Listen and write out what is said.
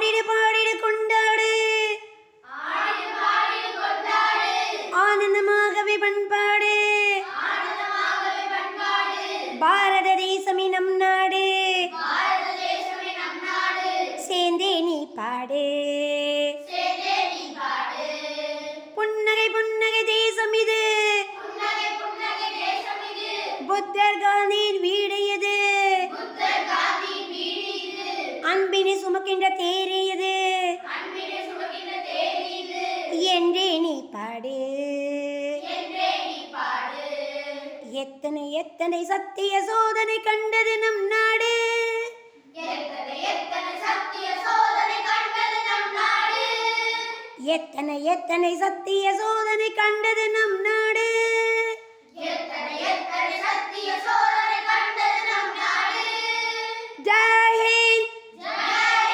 ஆடிடு பாடிடு கொண்டாடு ஆனந்தமாகவே பண்பாடு பாரத தேசமே நம் நாடு சேர்ந்தே நீ பாடு புன்னகை புன்னகை தேசம் இது புத்தர் காந்தியின் வீடு இது அன்பினை சுமக்கின்ற தேர் இது என்றே நீ பாடு எத்தனை எத்தனை சத்திய சோதனை கண்டது நம் நாடு எத்தனை எத்தனை சத்திய சோதனை கண்டது நம் நாடு